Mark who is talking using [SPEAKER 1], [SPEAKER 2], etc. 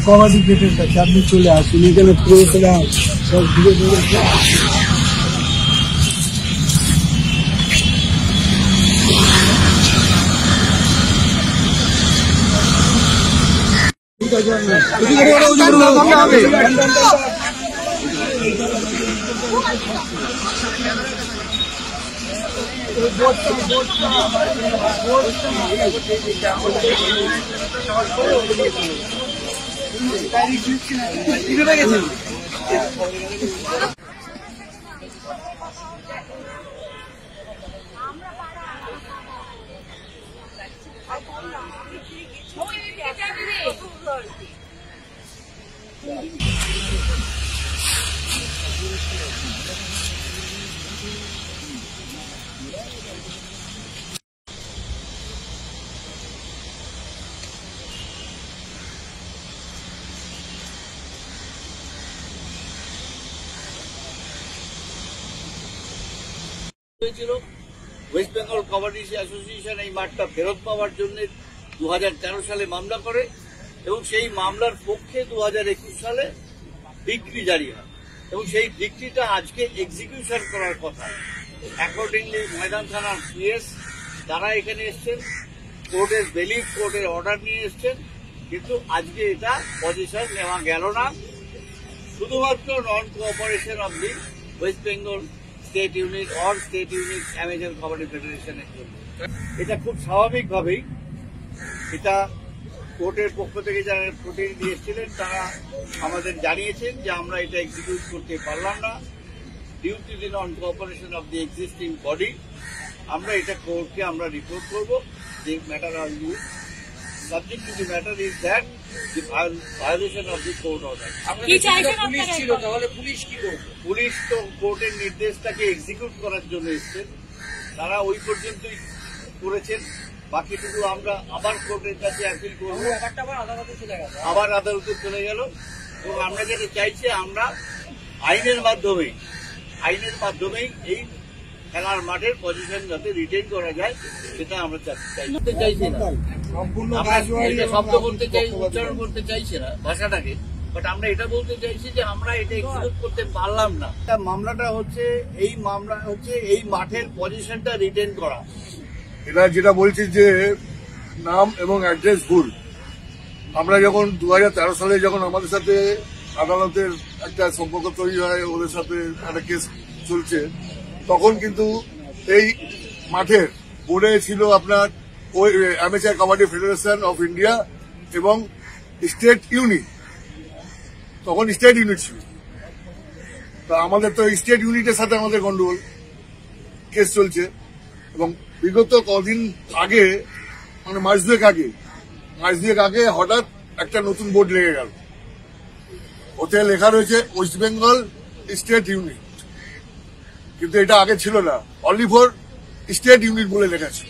[SPEAKER 1] কবাডি গেটের কাছে আপনি চলে আসুন, এখানে পুরোটা সব ঘুরে ঘুরে
[SPEAKER 2] হয়েছিল। ওয়েস্ট বেঙ্গল কাবাডি অ্যাসোসিয়েশন এই মাঠটা ফেরত পাওয়ার জন্য 2013 সালে মামলা করে এবং সেই মামলার পক্ষে 2021 সালে ডিক্রি জারি হয় এবং সেই ডিক্রিটা আজকে এক্সিকিউশন করার কথা। অ্যাকর্ডিংলি ময়দান থানার পিএস তারা এখানে এসছেন, কোর্টের বেলিফ কোর্টের অর্ডার নিয়ে এসছেন, কিন্তু আজকে এটা পজিশন নেওয়া গেল না, শুধুমাত্র নন cooperation of the West Bengal state unit or state unit amateur kabaddi ফেডারেশনের জন্য। এটা খুব স্বাভাবিকভাবেই এটা কোর্টের পক্ষ থেকে যারা প্রতিনিধি এসেছিলেন তারা আমাদের জানিয়েছেন যে আমরা এটা এক্সিকিউট করতে পারলাম না due to the non cooperation of the existing body. আমরা এটা কোর্টকে আমরা রিপোর্ট করব যে matter are you subject to the matter is that the violation of the court order. Police তো কোর্টের নির্দেশটাকে এক্সিকিউট করার জন্য এসছেন, তারা ওই পর্যন্তই করেছেন, বাকিটুকু আমরা আবার কোর্টের কাছে অ্যাপিল করবো, আবার আদালতে চলে গেল। এবং আমরা যেটা চাইছি আমরা আইনের মাধ্যমেই এই খেলার মাঠের পজিশন যাতে রিটেইন করা যায় সেটা আমরা চাইছি না। শব্দ বলতে চাই, উচ্চারণ করতে চাইছি না ভাষাটাকে, বাট আমরা এটা বলতে চাইছি যে আমরা এটা এক্সিকিউট করতে পারলাম না। মামলাটা হচ্ছে এই মাঠের পজিশনটা রিটেইন করা।
[SPEAKER 3] এটা যেটা বলছি যে নাম এবং অ্যাড্রেস ভুল। আমরা যখন 2013 সালে যখন আমাদের সাথে আদালতের একটা সম্পর্ক তৈরি হয়, ওদের সাথে একটা কেস চলছে, তখন কিন্তু এই মাঠের বোর্ডে ছিল আপনার ওই amateur kabaddi federation of India এবং স্টেট ইউনিট, তখন স্টেট ইউনিট ছিল। তা আমাদের তো স্টেট ইউনিটের সাথে আমাদের গন্ডগোল, কেস চলছে। এবং বিগত কদিন আগে, মানে মাস দুয়েক আগে হঠাৎ একটা নতুন বোর্ড লেগে গেল, ওতে লেখা রয়েছে ওয়েস্ট বেঙ্গল স্টেট ইউনিট, কিন্তু এটা আগে ছিল না, অনলি ফর স্টেট ইউনিট বলে লেখা ছিল।